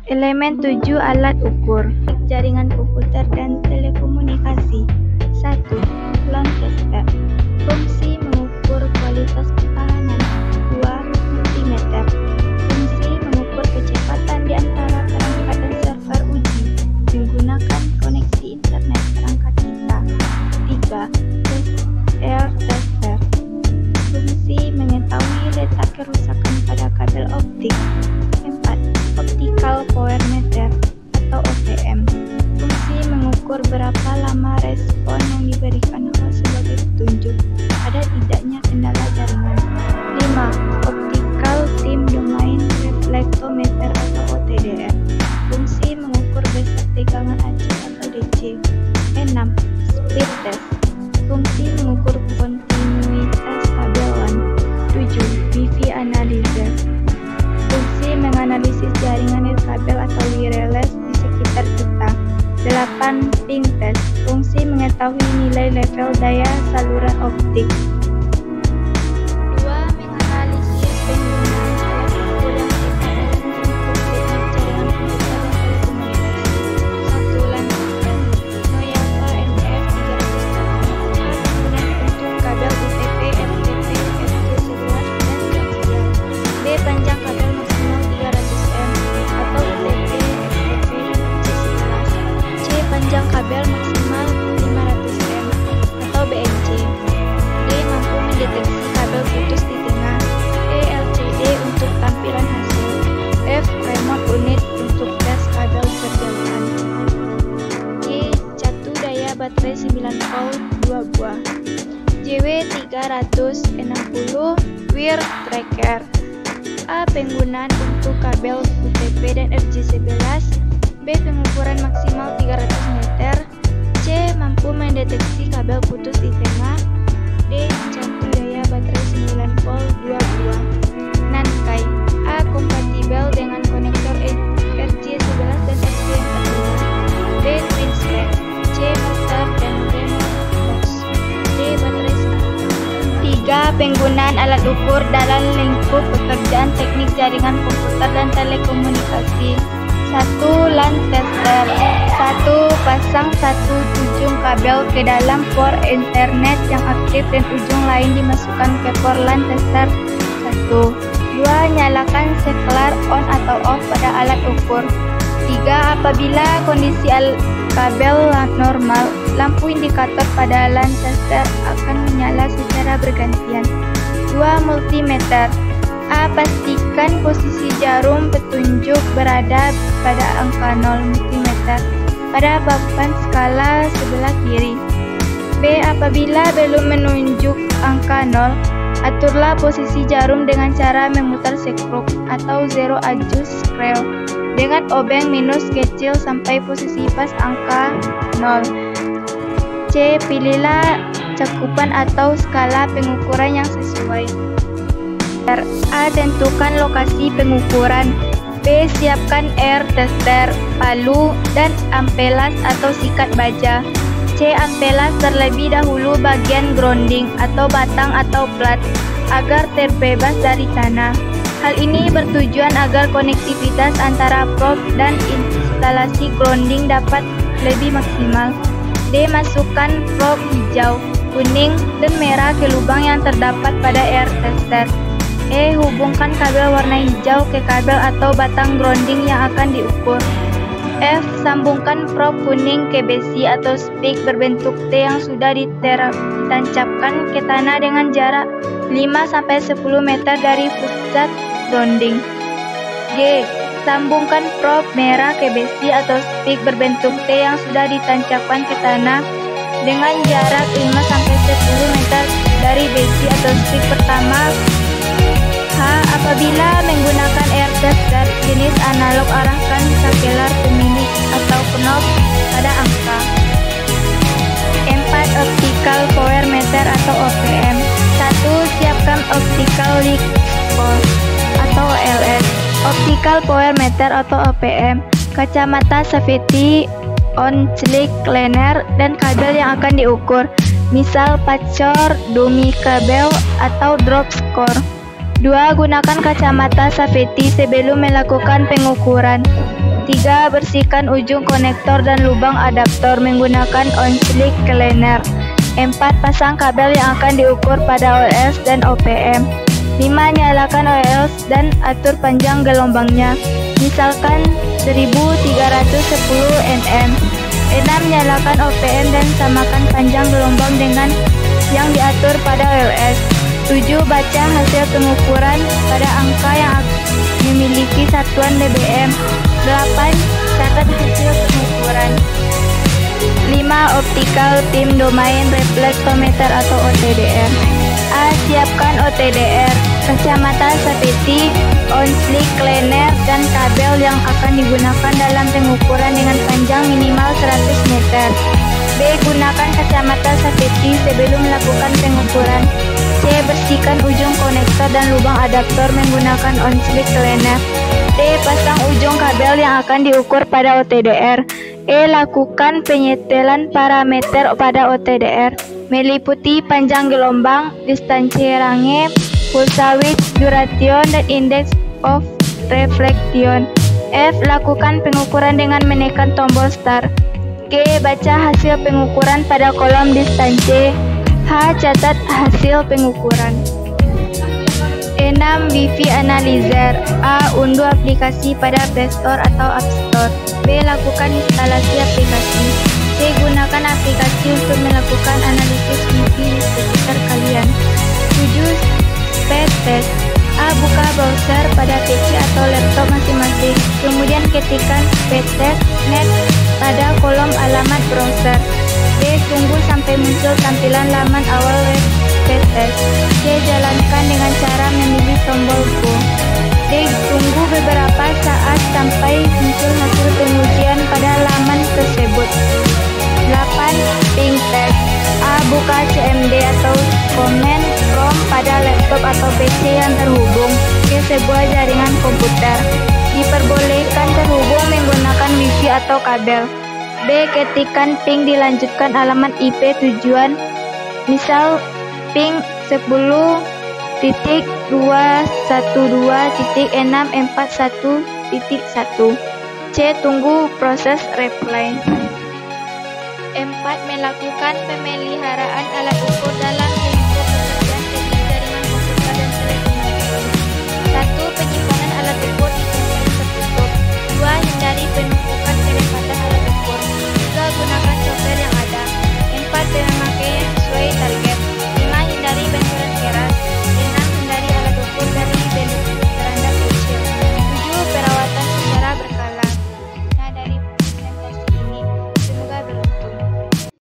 Elemen 7 alat ukur jaringan komputer dan telekomunikasi. 1. LAN tester. Fungsi mengukur kualitas pertahanan. 2. Multimeter. Fungsi mengukur kecepatan di antara perangkat dan server uji menggunakan koneksi internet perangkat kita. 3. Air tester. Fungsi mengetahui letak kerusakan pada kabel optik. 4. Optical power meter atau OPM. Fungsi mengukur berapa lama respon yang diberikan sebagai petunjuk ada tidaknya kendala jaringan. 5. Optical Time Domain Reflectometer atau OTDR. Fungsi mengukur besar tegangan AC atau DC. 6. Speed test. Fungsi mengukur kontinuitas kabel LAN. 7. Wi-Fi analyzer. Fungsi menganalisis jaringan nirkabel atau wireless di sekitar kita. 8. Ping test. Fungsi mengetahui nilai level daya saluran optik. 2. Menganalisis penggunaan alat ukur yang tepat dalam mengukur teknik jaringan komputer dan telekomunikasi. 1. LAN tester. Noyapa NF300 kemudian untuk kabel UTP, FTP, FC11 dan koaksial. B. Panjang kabel maksimal 300 m atau UTP, FTP, dan FC11. C. Panjang kabel maksimal 500 m atau BNC. D. Mampu mendeteksi kabel putus di tengah. E. LCD untuk tampilan hasil. F. Remote unit untuk tes kabel berjauhan. G. Catu daya baterai 9 volt 2 buah. JW 360 wire tracker. A. Penggunaan untuk kabel UTP dan RJ11. B. Pengukuran maksimal 300 meter. C. Mampu mendeteksi kabel putus di tengah. D. Catu daya baterai 9 volt 2 buah. Nankai. A. Kompatibel dengan konektor RJ11 dan RJ45. B. Twin spec. C. Motor dan remote box. D. Baterai 3. Penggunaan alat ukur dalam lingkup pekerjaan teknik jaringan komputer dan telekomunikasi. 1. LAN tester. 1. Pasang satu ujung kabel ke dalam port internet yang aktif dan ujung lain dimasukkan ke port LAN tester 1. 2. Nyalakan saklar on atau off pada alat ukur. 3. Apabila kondisi kabel normal, lampu indikator pada LAN tester akan menyala secara bergantian. 2. Multimeter. A. Pastikan posisi jarum petunjuk berada pada angka 0 multimeter pada papan skala sebelah kiri. B. Apabila belum menunjuk angka 0, aturlah posisi jarum dengan cara memutar sekrup atau zero adjust scale dengan obeng minus kecil sampai posisi pas angka 0. C. Pilihlah cakupan atau skala pengukuran yang sesuai. A. Tentukan lokasi pengukuran. B. Siapkan air tester, palu, dan ampelas atau sikat baja. C. Ampelas terlebih dahulu bagian grounding atau batang atau plat agar terbebas dari tanah. Hal ini bertujuan agar konektivitas antara probe dan instalasi grounding dapat lebih maksimal. D. Masukkan probe hijau, kuning, dan merah ke lubang yang terdapat pada air tester. E. Hubungkan kabel warna hijau ke kabel atau batang grounding yang akan diukur. F. Sambungkan probe kuning ke besi atau spik berbentuk T yang sudah ditancapkan ke tanah dengan jarak 5-10 meter dari pusat grounding. G. Sambungkan probe merah ke besi atau spik berbentuk T yang sudah ditancapkan ke tanah dengan jarak 5-10 meter dari besi atau spik pertama. H. Apabila menggunakan air tester jenis analog, arahkan saklar pemilik atau knob pada angka. 4. Optical power meter atau OPM. 1. Siapkan optical light source atau OLS. Optical power meter atau OPM. Kacamata safety on slick liner dan kabel yang akan diukur. Misal pacor, dummy kabel atau drop score. 2. Gunakan kacamata safety sebelum melakukan pengukuran. 3. Bersihkan ujung konektor dan lubang adaptor menggunakan on-slick cleaner. 4. Pasang kabel yang akan diukur pada OLS dan OPM. 5. Nyalakan OLS dan atur panjang gelombangnya, misalkan 1310 nm. 6. Nyalakan OPM dan samakan panjang gelombang dengan yang diatur pada OLS. 7. Baca hasil pengukuran pada angka yang memiliki satuan dBm. 8. Catat hasil pengukuran. 5. Optical Beam Domain Reflectometer atau OTDR. A. Siapkan OTDR, kacamata safety, on-slick cleaner, dan kabel yang akan digunakan dalam pengukuran dengan panjang minimal 100 meter. B. Gunakan kacamata safety sebelum melakukan pengukuran. C. Bersihkan ujung konektor dan lubang adaptor menggunakan on-slick cleaner. D. Pasang ujung kabel yang akan diukur pada OTDR. E. Lakukan penyetelan parameter pada OTDR, meliputi panjang gelombang, distansi range, pulsa width, duration, dan index of reflection. F. Lakukan pengukuran dengan menekan tombol start. G. Baca hasil pengukuran pada kolom distansi. H. Catat hasil pengukuran. 6. Wi-Fi Analyzer. A. Unduh aplikasi pada Play Store atau App Store. B. Lakukan instalasi aplikasi. C. Gunakan aplikasi untuk melakukan analisis Wi-Fi di sekitar kalian. 7. Speed test. A. Buka browser pada PC atau laptop masing-masing, kemudian ketikkan speed test net pada kolom alamat browser. D. Tunggu sampai muncul tampilan laman awal web speed test. C. Jalankan dengan cara memilih tombol Go. D. Tunggu beberapa saat sampai muncul hasil pengujian pada laman tersebut. 8. Ping test. A. Buka CMD atau command prompt pada laptop atau PC yang terhubung ke sebuah jaringan komputer. Diperbolehkan terhubung menggunakan Wi-Fi atau kabel. B. Ketikkan ping dilanjutkan alamat IP tujuan, misal ping 10.212.641.1. C. Tunggu proses reply. 4. Melakukan pemeliharaan alat ukur